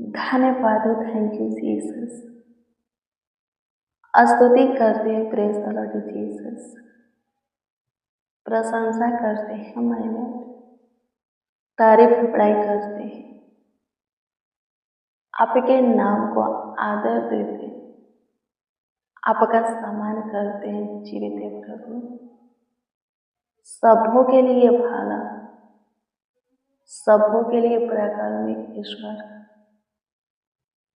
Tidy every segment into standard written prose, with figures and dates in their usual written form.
धन्यवाद हो, thank you Jesus. स्तुति करते हैं, प्रेज द लॉर्ड जीसस। प्रशंसा करते हैं माय लॉर्ड, तारीफ बड़ाई करते हैं, आपके नाम को आदर देते हैं, आपका सम्मान करते हैं। जीवित है प्रभु, सबों के लिए भला, सबों के लिए पराक्रमी ईश्वर,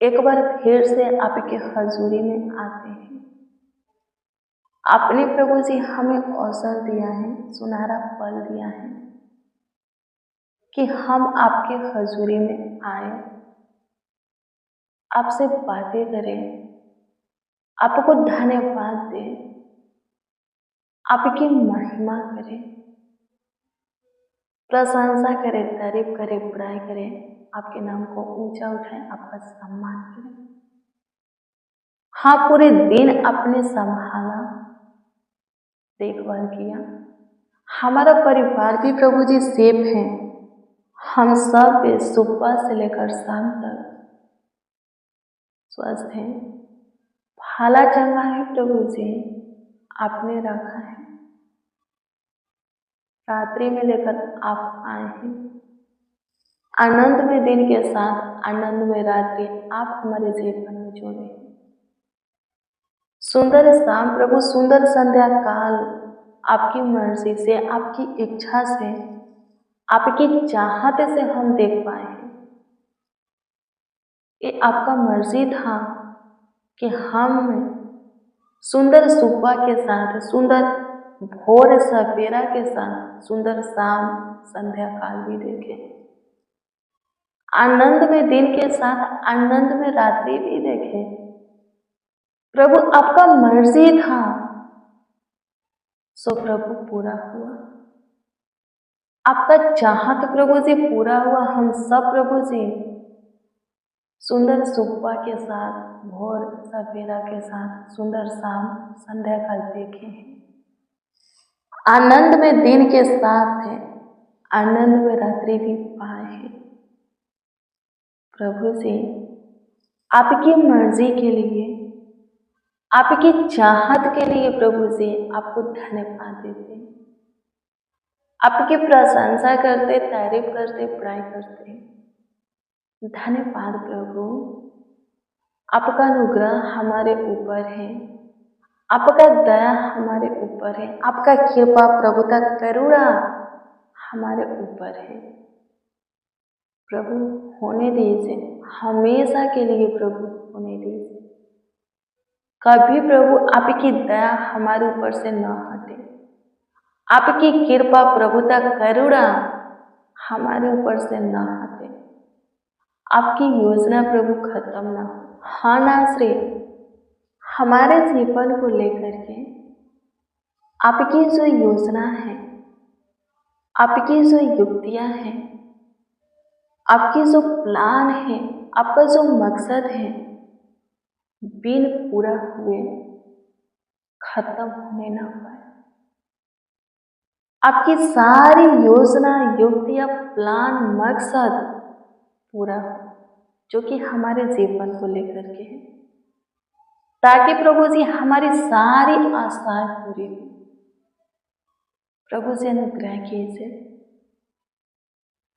एक बार फिर से आपके हजूरी में आते हैं। आपने प्रभु जी हमें अवसर दिया है, सुनहरा पल दिया है कि हम आपके हजूरी में आए, आपसे बातें करें, आपको धन्यवाद दें, आपकी महिमा करें, प्रशंसा करें, तारीफ करें, बड़ाई करें, आपके नाम को ऊंचा उठाएं, आपका सम्मान करें। हाँ, पूरे दिन आपने संभाला, देखभाल किया, हमारा परिवार भी प्रभु जी सेफ है। हम सब सुबह से लेकर शाम तक स्वस्थ हैं, भाला चंगा है प्रभु जी, आपने रखा है। रात्रि में लेकर आप आए हैं, आनंद में दिन के साथ आनंद में रात्रि आप हमारे जीवन में जोड़े हैं। सुंदर शाम प्रभु, सुंदर संध्या काल आपकी मर्जी से, आपकी इच्छा से, आपकी चाहत से हम देख पाए हैं। ये आपका मर्जी था कि हम सुंदर सुबह के साथ, सुंदर भोर सवेरा के साथ, सुंदर शाम संध्या काल भी देखें, आनंद में दिन के साथ आनंद में रात्रि भी देखें। प्रभु आपका मर्जी था, सो प्रभु पूरा हुआ। आपका चाहत प्रभु जी पूरा हुआ। हम सब प्रभु जी सुंदर सुबह के साथ, भोर सवेरा के साथ, सुंदर शाम संध्या काल देखे हैं, आनंद में दिन के साथ है, आनंद में रात्रि भी पाए हैं। प्रभु जी आपकी मर्जी के लिए, आपकी चाहत के लिए प्रभु जी आपको धन्यवाद देते हैं, आपकी प्रशंसा करते, तारीफ करते, बड़ाई करते हैं। धन्यवाद प्रभु, आपका अनुग्रह हमारे ऊपर है, आपका दया हमारे ऊपर है, आपका कृपा प्रभुता करुणा हमारे ऊपर है। प्रभु होने दीजिए, हमेशा के लिए प्रभु होने दीजिए। कभी प्रभु आपकी दया हमारे ऊपर से न हटे, आपकी कृपा प्रभुता करुणा हमारे ऊपर से न हटे, आपकी योजना प्रभु खत्म ना हो। हाँ नासरे, हमारे जीवन को लेकर के आपकी जो योजना है, आपकी जो युक्तियां हैं, आपकी जो प्लान है, आपका जो मकसद है, बिन पूरा हुए खत्म होने ना पाए। आपकी सारी योजना, युक्तियां, प्लान, मकसद पूरा हो, जो कि हमारे जीवन को लेकर के है, ताकि प्रभु जी हमारी सारी आशाएं पूरी हो। प्रभु जी अनुग्रह कीजिए।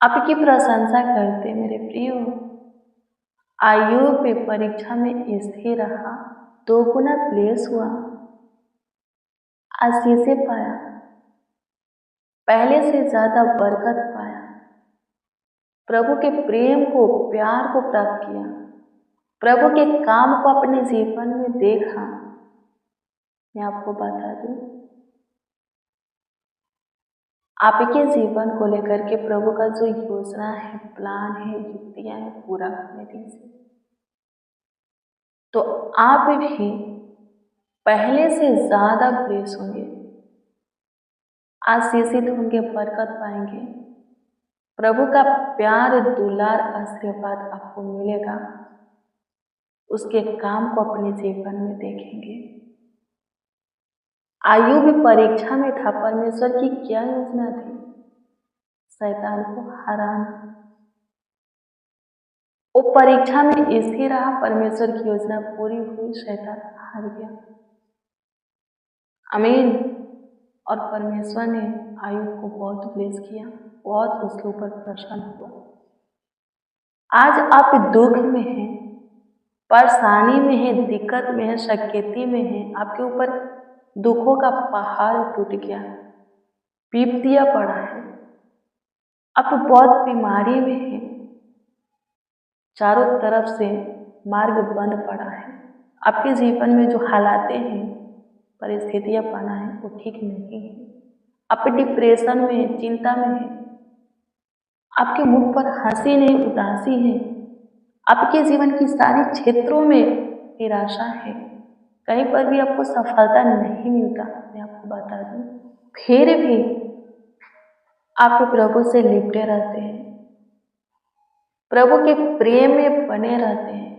आपकी प्रशंसा करते मेरे प्रियो, आयुब परीक्षा में स्थिर रहा, 2 गुना प्लेस हुआ, आशीषें पाया, पहले से ज्यादा बरकत पाया, प्रभु के प्रेम को, प्यार को प्राप्त किया, प्रभु के काम को अपने जीवन में देखा। मैं आपको बता दूं, आपके जीवन को लेकर के प्रभु का जो योजना है, प्लान है, युक्तियां हैं, पूरा होने दीजिए, तो आप भी पहले से ज्यादा ब्लेस होंगे, आशीषित होंगे, बरकत पाएंगे, प्रभु का प्यार, दुलार, आशीर्वाद आपको मिलेगा, उसके काम को अपने जीवन में देखेंगे। आयु भी परीक्षा में था, परमेश्वर की क्या योजना थी? शैतान को हराना, वो परीक्षा में स्थिर रहा, परमेश्वर की योजना पूरी हुई, शैतान हार गया। आमीन। और परमेश्वर ने आयुब को बहुत ब्लेस किया, बहुत उसके ऊपर प्रसन्न हुआ। आज आप दुख में हैं, परेशानी में है, दिक्कत में है, शक्यती में है, आपके ऊपर दुखों का पहाड़ टूट गया, विपत्तियां पड़ा है, आप बहुत बीमारी में हैं, चारों तरफ से मार्ग बंद पड़ा है, आपके जीवन में जो हालातें हैं, परिस्थितियां बना है वो ठीक नहीं है, आप डिप्रेशन में है, चिंता में है, आपके मुख पर हंसी नहीं उदासी है, आपके जीवन की सारी क्षेत्रों में निराशा है, कहीं पर भी आपको सफलता नहीं मिलता। मैं आपको बता दूं, फिर भी आप प्रभु से लिपटे रहते हैं, प्रभु के प्रेम में बने रहते हैं,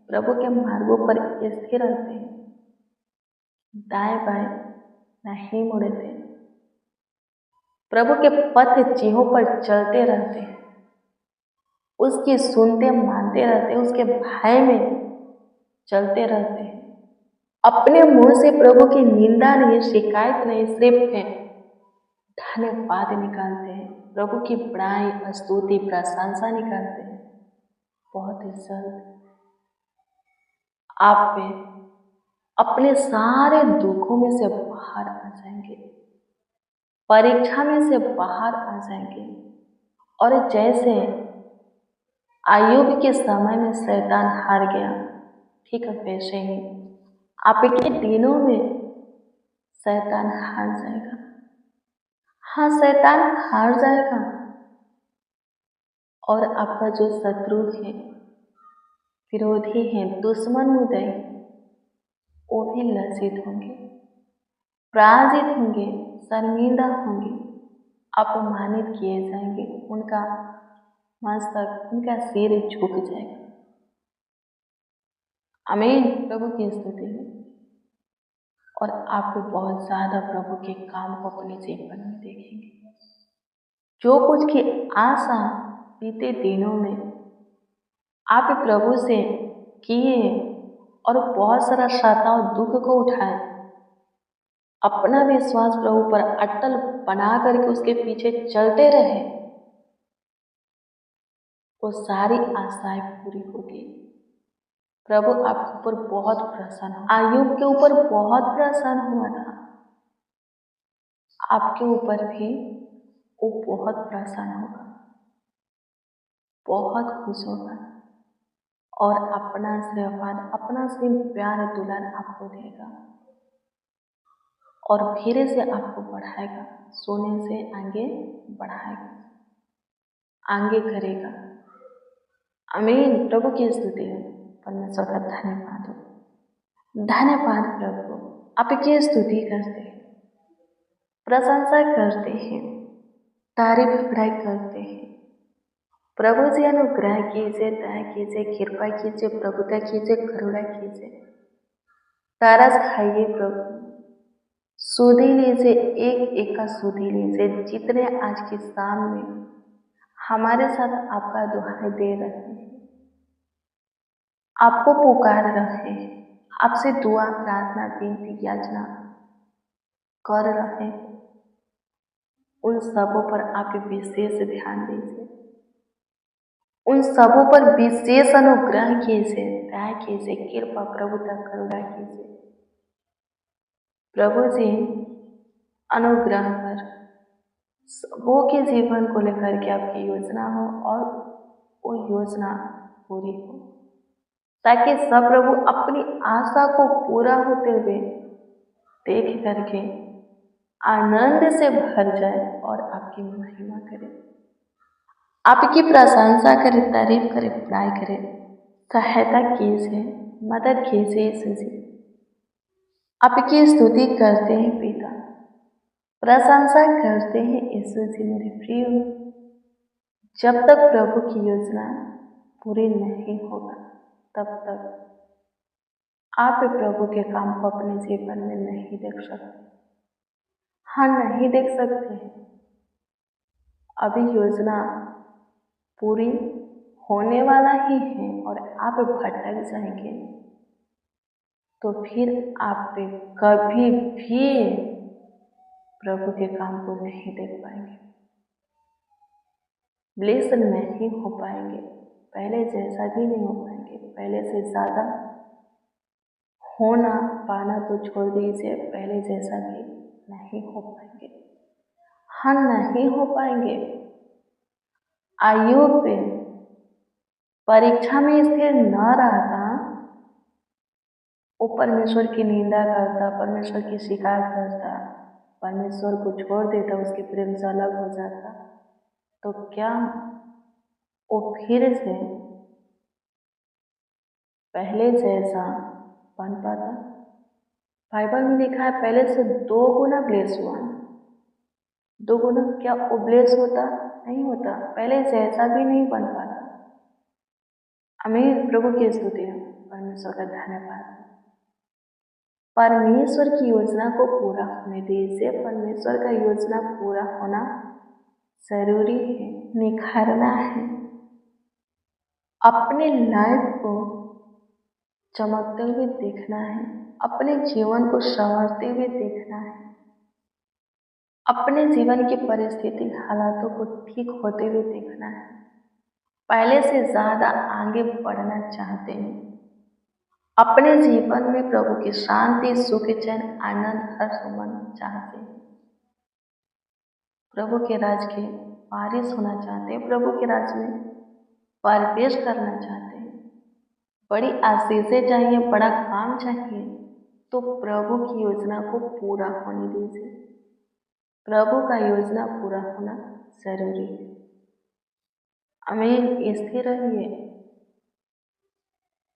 प्रभु के मार्गों पर स्थिर रहते हैं, दाएं बाएं नहीं मुड़ते, प्रभु के पथ चिन्हों पर चलते रहते हैं, उसकी सुनते मानते रहते हैं, उसके भय में चलते रहते हैं, अपने मुंह से प्रभु की निंदा नहीं, शिकायत नहीं, सिर्फ है धन्यवाद निकालते हैं, प्रभु की बड़ाई स्तुति प्रशंसा निकालते हैं। बहुत ही जल्द आप पे अपने सारे दुखों में से बाहर आ जाएंगे, परीक्षा में से बाहर आ जाएंगे, और जैसे आयुब के समय में शैतान हार गया, ठीक है वैसे ही आपके दिनों में शैतान हार जाएगा। हाँ, शैतान हार जाएगा, और आपका जो शत्रु है, विरोधी है, दुश्मन मुद्दे, वो भी लज्जित होंगे, पराजित होंगे, शर्मिंदा होंगे, अपमानित किए जाएंगे, उनका मस्तक, उनका सिर झुक जाएगा। आमीन। प्रभु की स्तुति है। और आप बहुत ज्यादा प्रभु के काम को अपने जीवन में देखेंगे। जो कुछ की आशा बीते दिनों में आप प्रभु से किए और बहुत सारा शाताओं दुख को उठाए, अपना विश्वास प्रभु पर अटल बना करके उसके पीछे चलते रहे, वो सारी आशाएं पूरी होगी। प्रभु आपके ऊपर बहुत प्रसन्न हो, आयुब के ऊपर बहुत प्रसन्न हुआ था, आपके ऊपर भी वो बहुत प्रसन्न होगा, बहुत खुश होगा, और अपना आशीर्वाद, अपना सिर्फ प्यार दुलार आपको देगा, और फिर से आपको बढ़ाएगा, सोने से आगे बढ़ाएगा, आगे करेगा। आमीन। प्रभु की स्तुति है। परमेश्वर का धन्यवाद हो। धन्यवाद प्रभु, आपकी स्तुति करते हैं, प्रशंसा करते हैं, तारीफ बड़ाई करते हैं। प्रभु जी अनुग्रह कीजिए, दया कीजिए, कृपा कीजिए, प्रभुता कीजिए, करुणा कीजिए, तरस खाइए प्रभु, सुधी लीजिए, एक एक का सुधी लीजिए, जितने आज की शाम में हमारे साथ आपका दुहाई दे रहे हैं, आपको पुकार रहे हैं, आपसे दुआ प्रार्थना विनती याचना कर रहे हैं, उन सबों पर आप विशेष ध्यान दीजिए, उन सबों पर विशेष अनुग्रह कीजिए, दया कीजिए, कृपा प्रभुता करुणा कीजिए। प्रभु जी अनुग्रह कर सबों के जीवन को लेकर के आपकी योजना हो, और वो योजना पूरी हो, ताकि सब प्रभु अपनी आशा को पूरा होते हुए देख करके आनंद से भर जाए और आपकी महिमा करे, आपकी प्रशंसा करे, तारीफ करे, बड़ाई करे। सहायता कीजिए, मदद कीजिए यीशु जी। आपकी स्तुति करते हैं पिता, प्रशंसा करते हैं यीशु जी मेरे प्रिय। जब तक प्रभु की योजना पूरी नहीं होगा, तब तक आप प्रभु के काम को अपने जीवन में नहीं देख सकते। हाँ, नहीं देख सकते। अभी योजना पूरी होने वाला ही है और आप भटक जाएंगे तो फिर आप पे कभी भी प्रभु के काम को नहीं देख पाएंगे, ब्लेस नहीं हो पाएंगे, पहले जैसा भी नहीं हो पाएंगे, पहले से ज़्यादा होना पाना तो छोड़ दीजिए, पहले जैसा भी नहीं हो पाएंगे। हाँ, नहीं हो पाएंगे। आयु पे परीक्षा में स्थिर न रहता, वो परमेश्वर की निंदा करता, परमेश्वर की शिकायत करता, परमेश्वर को छोड़ देता, उसके प्रेम से अलग हो जाता, तो क्या वो फिर से पहले जैसा बन पाता? बाइबल में लिखा है पहले से 2 गुना ब्लेस हुआ। 2 गुना क्या वो ब्लेस होता? नहीं होता, पहले जैसा भी नहीं बन पाता। आमीन। प्रभु की स्तुति है, परमेश्वर का धन्यवाद। परमेश्वर की योजना को पूरा होने दीजिए। परमेश्वर का योजना पूरा होना जरूरी है, निखारना है, अपने लाइफ को चमकते हुए देखना है, अपने जीवन को संवरते हुए देखना है, अपने जीवन की परिस्थिति हालातों को ठीक होते हुए देखना है, पहले से ज़्यादा आगे बढ़ना चाहते हैं, अपने जीवन में प्रभु की शांति, सुख, चैन, आनंद, हर्ष, सुमन चाहते हैं, प्रभु के राज के वारिस होना चाहते हैं, प्रभु के राज में प्रवेश करना चाहते हैं, बड़ी आशीषें चाहिए, बड़ा काम चाहिए, तो प्रभु की योजना को पूरा होने दीजिए। प्रभु का योजना पूरा होना जरूरी है। आमीन। स्थिर रहिए।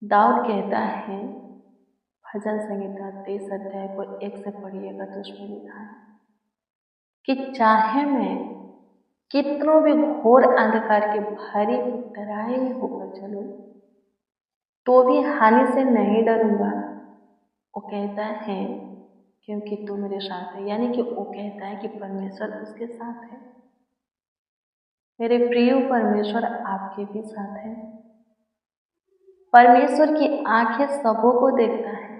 दाऊद कहता है, भजन संहिता 23 अध्याय को 1 से पढ़िएगा तो उसमें लिखा है कि चाहे मैं कितनों भी घोर अंधकार के भारी तराई में होकर चलूं तो भी हानि से नहीं डरूंगा। वो कहता है क्योंकि तू मेरे साथ है, यानी कि वो कहता है कि परमेश्वर उसके साथ है। मेरे प्रिय परमेश्वर आपके भी साथ है। परमेश्वर की आंखें सबों को देखता है,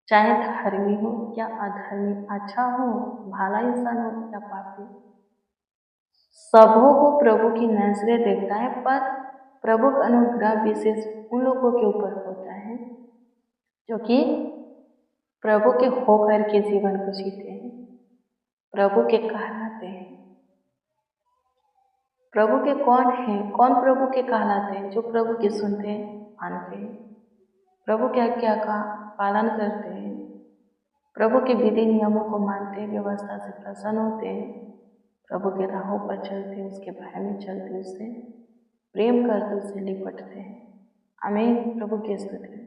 चाहे धर्मी हो या अधर्मी, अच्छा हो, भला इंसान हो या पापी, सबों को प्रभु की नजरें देखता है। पर प्रभु का अनुग्रह विशेष उन लोगों के ऊपर होता है जो कि प्रभु के होकर के जीवन को जीते हैं, प्रभु के कहलाते हैं। प्रभु के कौन है? कौन प्रभु के कहलाते हैं? जो प्रभु के सुनते हैं, मानते हैं, प्रभु के आज्ञा का पालन करते हैं, प्रभु के विधि नियमों को मानते हैं, व्यवस्था से प्रसन्न होते हैं, प्रभु के राहों पर चलते हैं, उसके भय में चलते, उससे प्रेम करते, उससे लिपटते हैं। आमीन। प्रभु की स्तुति।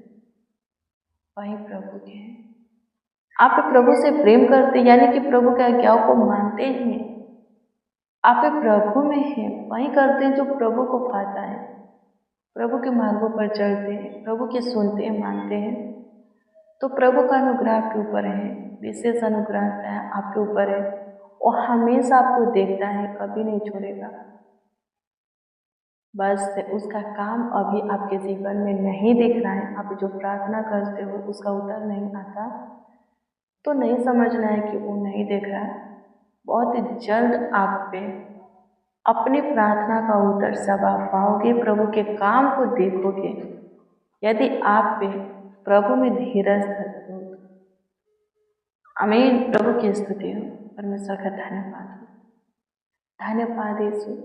वही प्रभु के हैं। आप प्रभु से प्रेम करते यानी कि प्रभु के आज्ञाओं को मानते हैं, आप प्रभु में हैं, वही करते हैं जो प्रभु को भाता है, प्रभु के मार्गों पर चलते हैं, प्रभु के सुनते हैं, मानते हैं, तो प्रभु का अनुग्रह आपके ऊपर है, विशेष अनुग्रह आपके ऊपर है। वो हमेशा आपको देखता है, कभी नहीं छोड़ेगा। बस उसका काम अभी आपके जीवन में नहीं दिख रहा है, आप जो प्रार्थना करते हो उसका उत्तर नहीं आता, तो नहीं समझना है कि वो नहीं देख रहा है। बहुत जल्द आप पे अपनी प्रार्थना का उत्तर सब आप पाओगे, प्रभु के काम को देखोगे, यदि आप पे प्रभु में धीरज धरते हो। आमीन। प्रभु की स्तुति हो, परमेश्वर का धन्यवाद हो। धन्यवाद यीशु।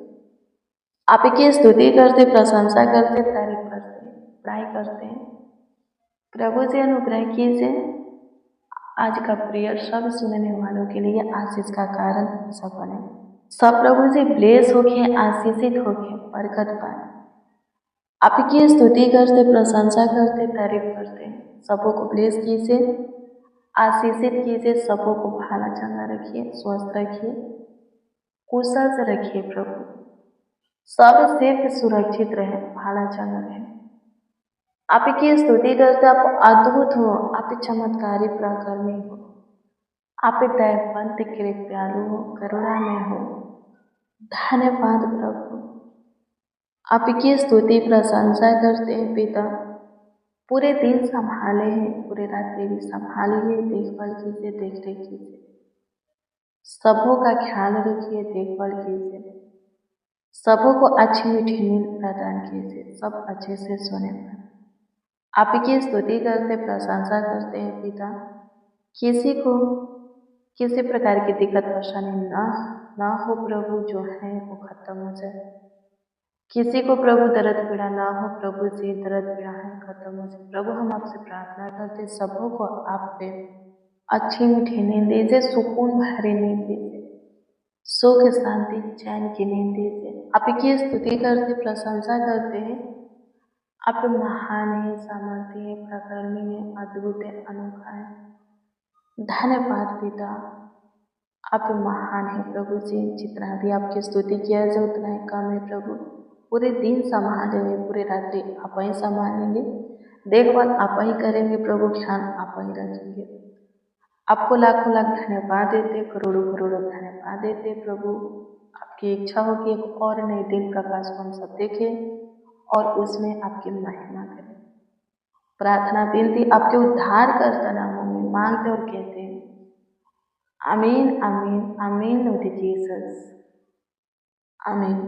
आपकी स्तुति करते, प्रशंसा करते, तारीफ करते, बड़ाई करते हैं। प्रभु से अनुग्रह कीजिए, आज का प्रेयर सब सुनने वालों के लिए आशीष का कारण सब बने, सब प्रभु से ब्लेस होके, आशीषित होके, बरकत पाए। आपकी स्तुति करते, प्रशंसा करते, तारीफ करते, सबों को ब्लेस कीजिए, आशीषित कीजिए, सबों को भाला चंगा रखिए, स्वस्थ रखिए, कुशल से रखिए। प्रभु सब सेफ सुरक्षित रहे, भाला चंगा रहे। आपकी स्तुति करते, आप अद्भुत हो, आप चमत्कारी प्रकर्मी हो, आप दयावंत, कृपालु हो, करुणा में हो। धन्यवाद प्रभु। आपकी स्तुति प्रशंसा करते हैं पिता। पूरे दिन संभाले हैं, पूरे रात्रि भी संभालिए, देखभाल कीजिए, देख रेख कीजिए, सबों का ख्याल रखिए, देखभाल कीजिए, सबों को अच्छी मीठी नींद प्रदान कीजिए, सब अच्छे से सोने पाए। आपकी स्तुति करते, प्रशंसा करते हैं पिता। किसी को किसी प्रकार की दिक्कत परेशानी ना हो प्रभु, जो है वो खत्म हो जाए। किसी को प्रभु दर्द पीड़ा ना हो प्रभु जी, दर्द पीड़ा है खत्म हो जाए। प्रभु हम आपसे प्रार्थना करते, सबों को आप पे अच्छी मीठी नींद दीजिए, सुकून भरी नींद दीजिए, सुख शांति चैन की नींद दीजिए। आपकी स्तुति करते, प्रशंसा करते हैं। आप महान है, सामर्थ्य है, प्रकरणीय है, अद्भुत है, अनोखा है। धन्यवाद पिता, आप महान है प्रभु जी। जितना भी आपकी स्तुति किया जाए उतना ही कम है प्रभु। पूरे दिन संभालेंगे, पूरी रात्रि आप ही संभालेंगे, देखभाल आप ही करेंगे प्रभु, ख्याल आप ही रखेंगे। आपको लाखों लाख धन्यवाद देते, करोड़ों करोड़ों धन्यवाद देते प्रभु। आपकी इच्छा हो कि एक और नए दिन प्रकाश को हम सब देखें और उसमें आपकी महिमा करें। प्रार्थना विनती आपके उद्धार करता नामों में मांगते और कहते हैं, आमीन आमीन आमीन। लॉर्ड जीसस, आमीन।